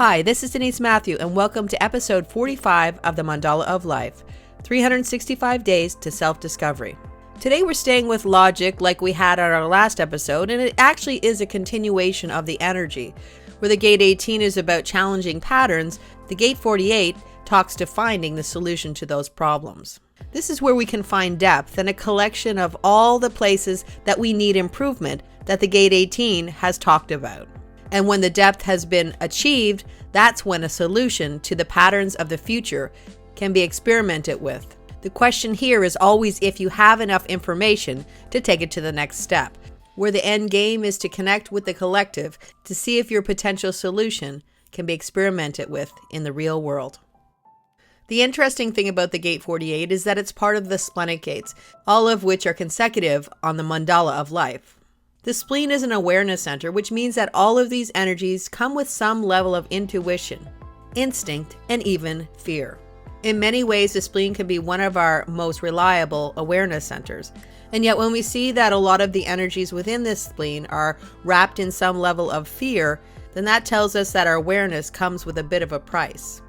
Hi, this is Denise Matthew, and welcome to episode 45 of the Mandala of Life, 365 Days to Self-Discovery. Today we're staying with logic like we had on our last episode, and it actually is a continuation of the energy. Where the gate 18 is about challenging patterns, the gate 48 talks to finding the solution to those problems. This is where we can find depth and a collection of all the places that we need improvement that the gate 18 has talked about. And when the depth has been achieved, that's when a solution to the patterns of the future can be experimented with. The question here is always if you have enough information to take it to the next step, where the end game is to connect with the collective to see if your potential solution can be experimented with in the real world. The interesting thing about the gate 48 is that it's part of the splenic gates, all of which are consecutive on the mandala of life. The spleen is an awareness center, which means that all of these energies come with some level of intuition, instinct, and even fear. In many ways, the spleen can be one of our most reliable awareness centers. And yet when we see that a lot of the energies within this spleen are wrapped in some level of fear, then that tells us that our awareness comes with a bit of a price,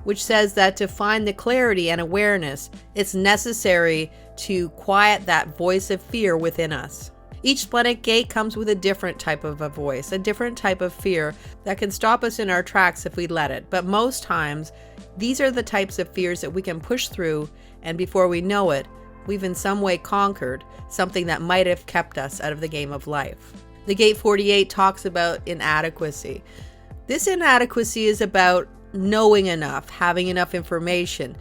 which says that to find the clarity and awareness, it's necessary to quiet that voice of fear within us. Each splenic gate comes with a different type of a voice, a different type of fear that can stop us in our tracks if we let it. But most times, these are the types of fears that we can push through, and before we know it, we've in some way conquered something that might have kept us out of the game of life. The gate 48 talks about inadequacy. This inadequacy is about knowing enough, having enough information,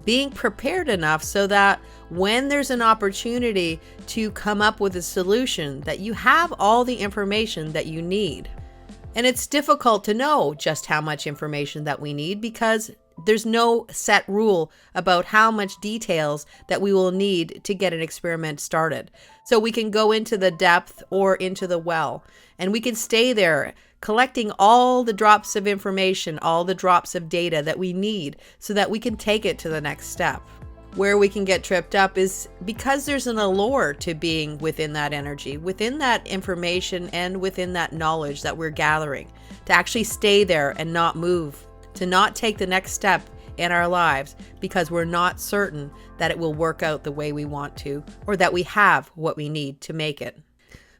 being prepared enough so that when there's an opportunity to come up with a solution, that you have all the information that you need. And it's difficult to know just how much information that we need because there's no set rule about how much details that we will need to get an experiment started. So we can go into the depth or into the well, and we can stay there collecting all the drops of information, all the drops of data that we need so that we can take it to the next step. Where we can get tripped up is because there's an allure to being within that energy, within that information, and within that knowledge that we're gathering, to actually stay there and not move, to not take the next step in our lives because we're not certain that it will work out the way we want to, or that we have what we need to make it.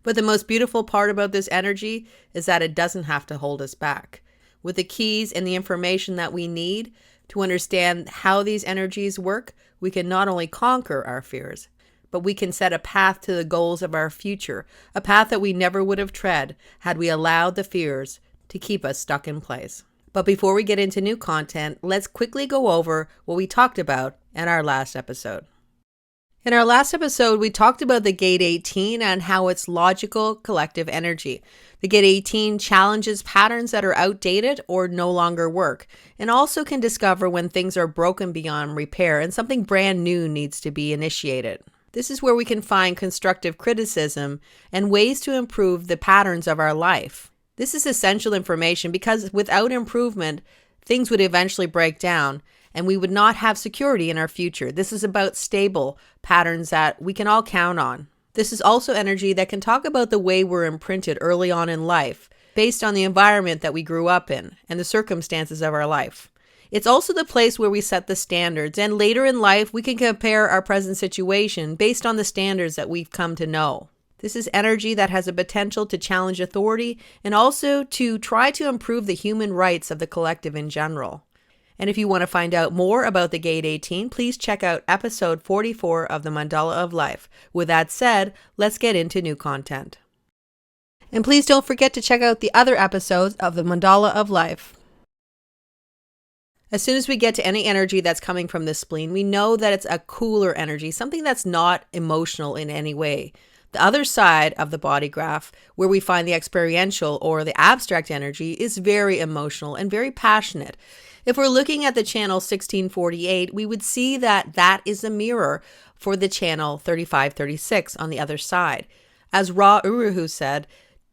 But the most beautiful part about this energy is that it doesn't have to hold us back. With the keys and the information that we need to understand how these energies work, we can not only conquer our fears, but we can set a path to the goals of our future, a path that we never would have tread had we allowed the fears to keep us stuck in place. But before we get into new content, let's quickly go over what we talked about in our last episode. In our last episode, we talked about the gate 18 and how it's logical collective energy. The gate 18 challenges patterns that are outdated or no longer work, and also can discover when things are broken beyond repair and something brand new needs to be initiated. This is where we can find constructive criticism and ways to improve the patterns of our life. This is essential information because without improvement, things would eventually break down and we would not have security in our future. This is about stable patterns that we can all count on. This is also energy that can talk about the way we're imprinted early on in life, based on the environment that we grew up in and the circumstances of our life. It's also the place where we set the standards, and later in life, we can compare our present situation based on the standards that we've come to know. This is energy that has a potential to challenge authority and also to try to improve the human rights of the collective in general. And if you want to find out more about the gate 18, please check out episode 44 of the Mandala of Life. With that said, let's get into new content. And please don't forget to check out the other episodes of the Mandala of Life. As soon as we get to any energy that's coming from the spleen, we know that it's a cooler energy, something that's not emotional in any way. The other side of the body graph, where we find the experiential or the abstract energy, is very emotional and very passionate. If we're looking at the channel 1648, we would see that that is a mirror for the channel 3536 on the other side. As Ra Uru said,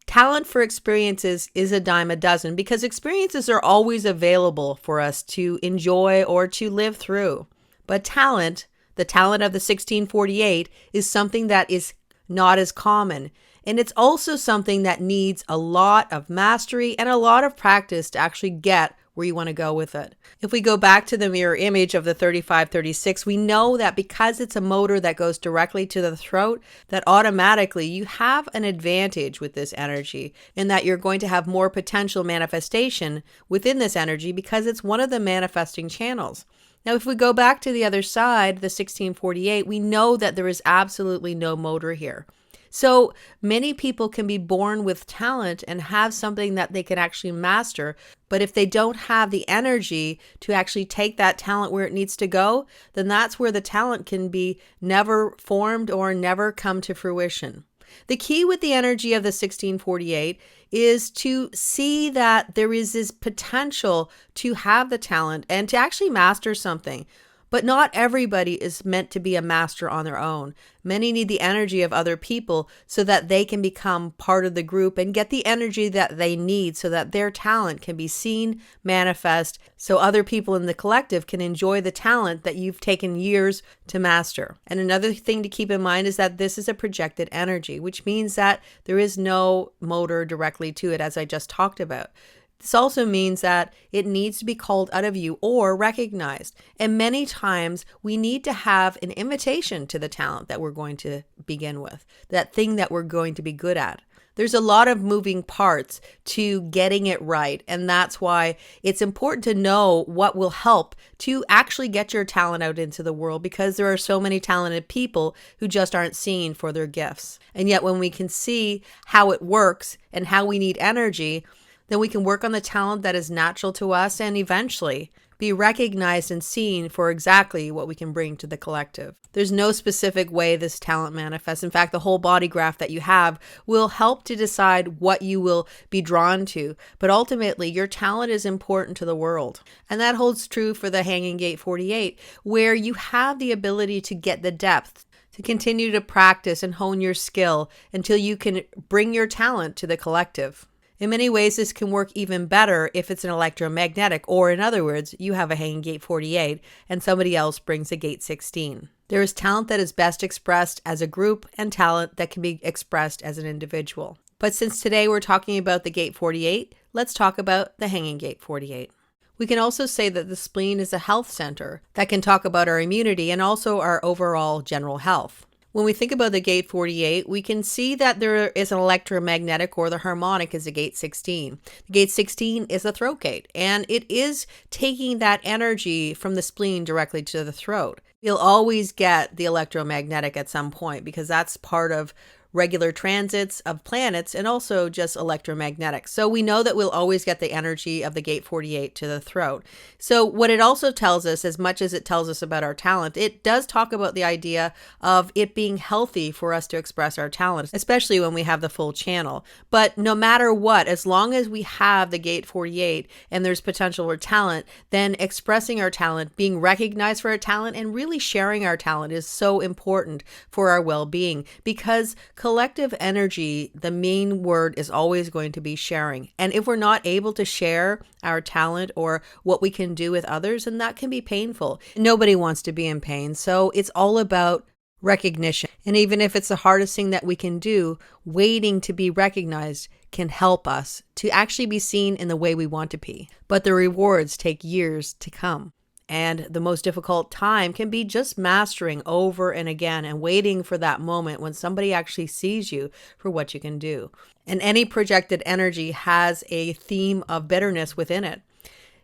talent for experiences is a dime a dozen because experiences are always available for us to enjoy or to live through. But talent, the talent of the 1648, is something that is not as common. And it's also something that needs a lot of mastery and a lot of practice to actually get where you want to go with it. If we go back to the mirror image of the 3536, we know that because it's a motor that goes directly to the throat, that automatically you have an advantage with this energy in that you're going to have more potential manifestation within this energy because it's one of the manifesting channels. Now, if we go back to the other side, the 1648, we know that there is absolutely no motor here. So many people can be born with talent and have something that they can actually master. But if they don't have the energy to actually take that talent where it needs to go, then that's where the talent can be never formed or never come to fruition. The key with the energy of the 1648 is to see that there is this potential to have the talent and to actually master something. But not everybody is meant to be a master on their own. Many need the energy of other people so that they can become part of the group and get the energy that they need so that their talent can be seen, manifest, so other people in the collective can enjoy the talent that you've taken years to master. And another thing to keep in mind is that this is a projected energy, which means that there is no motor directly to it, as I just talked about. This also means that it needs to be called out of you or recognized. And many times we need to have an invitation to the talent that we're going to begin with, that thing that we're going to be good at. There's a lot of moving parts to getting it right. And that's why it's important to know what will help to actually get your talent out into the world, because there are so many talented people who just aren't seen for their gifts. And yet when we can see how it works and how we need energy, then we can work on the talent that is natural to us and eventually be recognized and seen for exactly what we can bring to the collective. There's no specific way this talent manifests. In fact, the whole body graph that you have will help to decide what you will be drawn to. But ultimately, your talent is important to the world. And that holds true for the Hanging Gate 48, where you have the ability to get the depth, to continue to practice and hone your skill until you can bring your talent to the collective. In many ways, this can work even better if it's an electromagnetic, or in other words, you have a Hanging Gate 48 and somebody else brings a Gate 16. There is talent that is best expressed as a group and talent that can be expressed as an individual. But since today we're talking about the Gate 48, let's talk about the Hanging Gate 48. We can also say that the spleen is a health center that can talk about our immunity and also our overall general health. When we think about the Gate 48, we can see that there is an electromagnetic, or the harmonic is a Gate 16. The Gate 16 is a throat gate, and it is taking that energy from the spleen directly to the throat. You'll always get the electromagnetic at some point because that's part of regular transits of planets and also just electromagnetic. So we know that we'll always get the energy of the Gate 48 to the throat. So what it also tells us, as much as it tells us about our talent, it does talk about the idea of it being healthy for us to express our talent, especially when we have the full channel. But no matter what, as long as we have the Gate 48 and there's potential for talent, then expressing our talent, being recognized for our talent, and really sharing our talent is so important for our well-being, because collective energy, the main word is always going to be sharing. And if we're not able to share our talent or what we can do with others, then that can be painful. Nobody wants to be in pain. So it's all about recognition. And even if it's the hardest thing that we can do, waiting to be recognized can help us to actually be seen in the way we want to be. But the rewards take years to come. And the most difficult time can be just mastering over and again and waiting for that moment when somebody actually sees you for what you can do. And any projected energy has a theme of bitterness within it.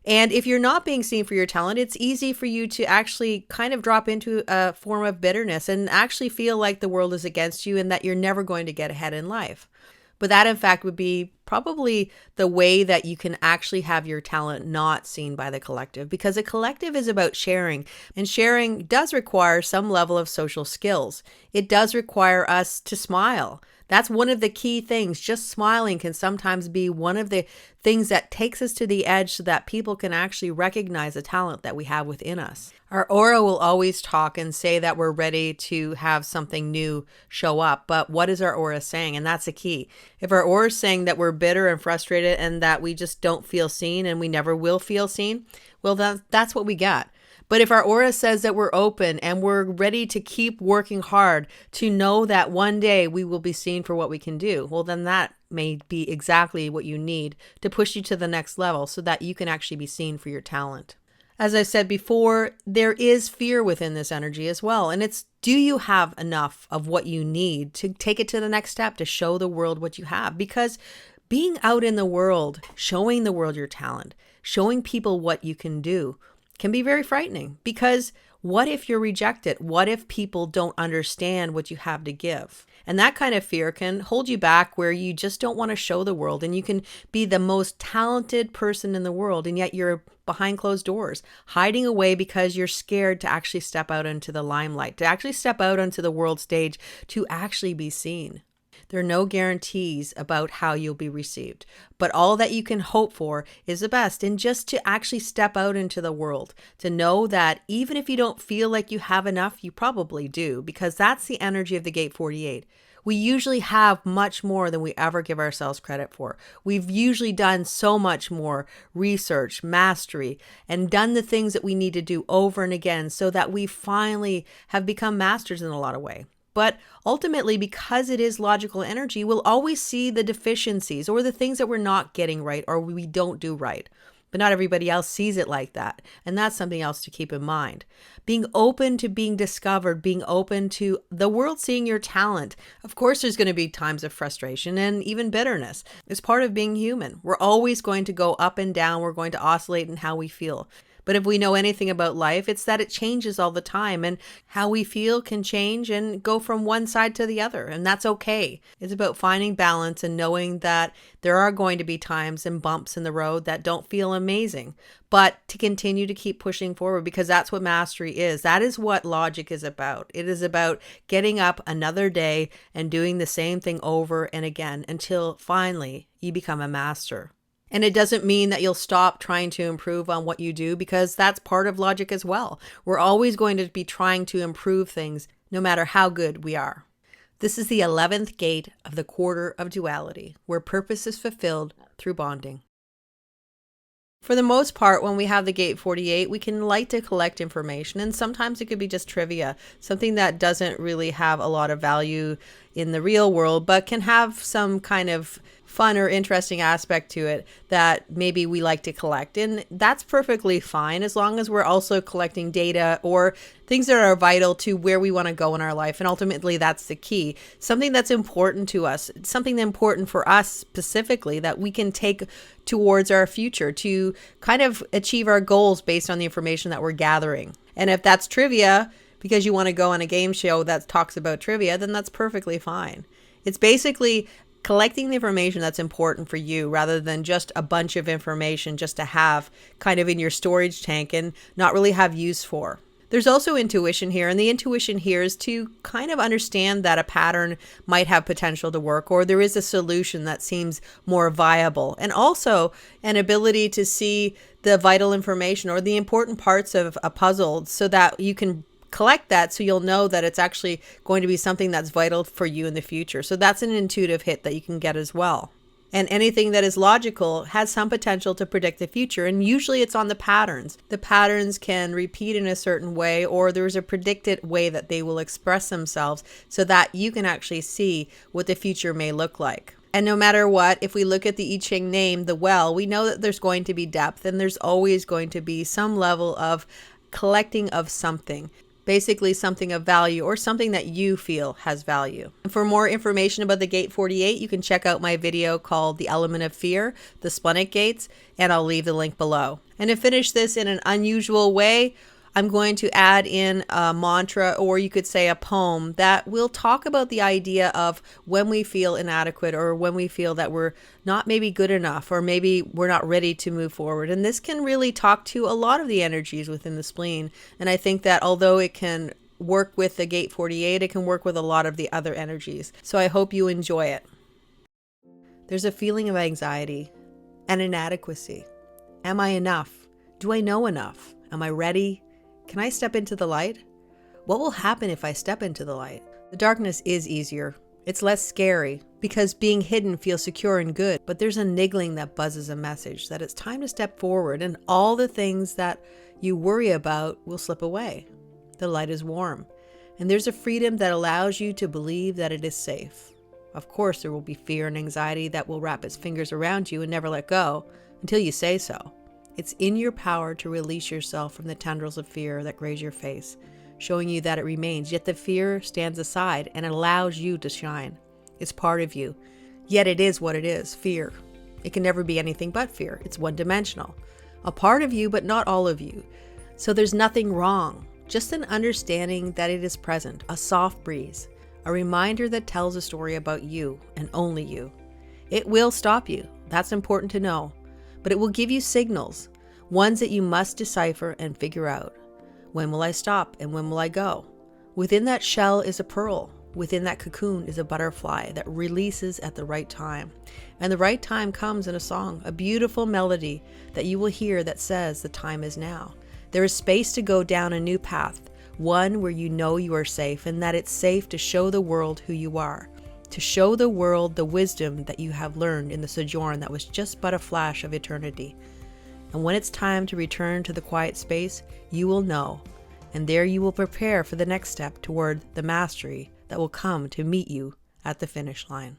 And if you're not being seen for your talent, it's easy for you to actually kind of drop into a form of bitterness and actually feel like the world is against you and that you're never going to get ahead in life. But that, in fact, would be probably the way that you can actually have your talent not seen by the collective, because a collective is about sharing, and sharing does require some level of social skills. It does require us to smile. That's one of the key things. Just smiling can sometimes be one of the things that takes us to the edge so that people can actually recognize the talent that we have within us. Our aura will always talk and say that we're ready to have something new show up. But what is our aura saying? And that's the key. If our aura is saying that we're bitter and frustrated and that we just don't feel seen and we never will feel seen, well, that's what we got. But if our aura says that we're open and we're ready to keep working hard to know that one day we will be seen for what we can do, well, then that may be exactly what you need to push you to the next level so that you can actually be seen for your talent. As I said before, there is fear within this energy as well. And it's, do you have enough of what you need to take it to the next step, to show the world what you have? Because being out in the world, showing the world your talent, showing people what you can do can be very frightening. Because what if you're rejected? What if people don't understand what you have to give? And that kind of fear can hold you back, where you just don't want to show the world, and you can be the most talented person in the world, and yet you're behind closed doors, hiding away because you're scared to actually step out into the limelight, to actually step out onto the world stage, to actually be seen. There are no guarantees about how you'll be received, but all that you can hope for is the best. And just to actually step out into the world, to know that even if you don't feel like you have enough, you probably do, because that's the energy of the Gate 48. We usually have much more than we ever give ourselves credit for. We've usually done so much more research, mastery, and done the things that we need to do over and again so that we finally have become masters in a lot of ways. But ultimately, because it is logical energy, we'll always see the deficiencies or the things that we're not getting right or we don't do right. But not everybody else sees it like that. And that's something else to keep in mind. Being open to being discovered, being open to the world seeing your talent. Of course, there's going to be times of frustration and even bitterness. It's part of being human. We're always going to go up and down. We're going to oscillate in how we feel. But if we know anything about life, it's that it changes all the time, and how we feel can change and go from one side to the other. And that's okay. It's about finding balance and knowing that there are going to be times and bumps in the road that don't feel amazing, but to continue to keep pushing forward, because that's what mastery is. That is what logic is about. It is about getting up another day and doing the same thing over and again until finally you become a master. And it doesn't mean that you'll stop trying to improve on what you do, because that's part of logic as well. We're always going to be trying to improve things, no matter how good we are. This is the 11th gate of the Quarter of Duality, where purpose is fulfilled through bonding. For the most part, when we have the Gate 48, we can like to collect information, and sometimes it could be just trivia, something that doesn't really have a lot of value in the real world, but can have some kind of fun or interesting aspect to it that maybe we like to collect. And that's perfectly fine, as long as we're also collecting data or things that are vital to where we want to go in our life. And ultimately, that's the key. Something that's important to us, something important for us specifically that we can take towards our future to kind of achieve our goals based on the information that we're gathering. And if that's trivia, because you want to go on a game show that talks about trivia, then that's perfectly fine. It's basically collecting the information that's important for you, rather than just a bunch of information just to have kind of in your storage tank and not really have use for. There's also intuition here, and the intuition here is to kind of understand that a pattern might have potential to work, or there is a solution that seems more viable, and also an ability to see the vital information or the important parts of a puzzle so that you can collect that, so you'll know that it's actually going to be something that's vital for you in the future. So that's an intuitive hit that you can get as well. And anything that is logical has some potential to predict the future, and usually it's on the patterns. The patterns can repeat in a certain way, or there's a predicted way that they will express themselves so that you can actually see what the future may look like. And no matter what, if we look at the I Ching name, the well, we know that there's going to be depth, and there's always going to be some level of collecting of something. Basically something of value, or something that you feel has value. And for more information about the Gate 48, you can check out my video called The Element of Fear, the Splenic Gates, and I'll leave the link below. And to finish this in an unusual way, I'm going to add in a mantra, or you could say a poem, that will talk about the idea of when we feel inadequate, or when we feel that we're not maybe good enough, or maybe we're not ready to move forward. And this can really talk to a lot of the energies within the spleen. And I think that although it can work with the Gate 48, it can work with a lot of the other energies. So I hope you enjoy it. There's a feeling of anxiety and inadequacy. Am I enough? Do I know enough? Am I ready? Can I step into the light? What will happen if I step into the light? The darkness is easier. It's less scary because being hidden feels secure and good, but there's a niggling that buzzes a message that it's time to step forward, and all the things that you worry about will slip away. The light is warm, and there's a freedom that allows you to believe that it is safe. Of course, there will be fear and anxiety that will wrap its fingers around you and never let go until you say so. It's in your power to release yourself from the tendrils of fear that graze your face, showing you that it remains, yet the fear stands aside and allows you to shine. It's part of you, yet it is what it is, fear. It can never be anything but fear. It's one-dimensional. A part of you, but not all of you. So there's nothing wrong, just an understanding that it is present, a soft breeze, a reminder that tells a story about you and only you. It will stop you. That's important to know. But it will give you signals, ones that you must decipher and figure out. When will I stop and when will I go? Within that shell is a pearl. Within that cocoon is a butterfly that releases at the right time. And the right time comes in a song, a beautiful melody that you will hear that says the time is now. There is space to go down a new path, one where you know you are safe and that it's safe to show the world who you are. To show the world the wisdom that you have learned in the sojourn that was just but a flash of eternity. And when it's time to return to the quiet space, you will know. And there you will prepare for the next step toward the mastery that will come to meet you at the finish line.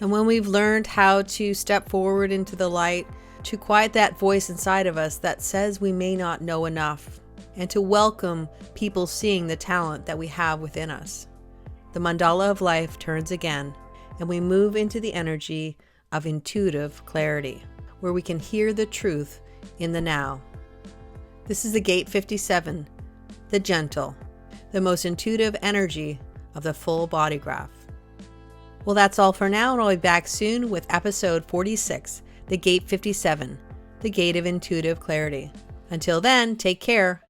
And when we've learned how to step forward into the light, to quiet that voice inside of us that says we may not know enough, and to welcome people seeing the talent that we have within us, the mandala of life turns again, and we move into the energy of intuitive clarity, where we can hear the truth in the now. This is the gate 57, the gentle, the most intuitive energy of the full body graph. Well, that's all for now, and I'll be back soon with episode 46, the gate 57, the gate of intuitive clarity. Until then, take care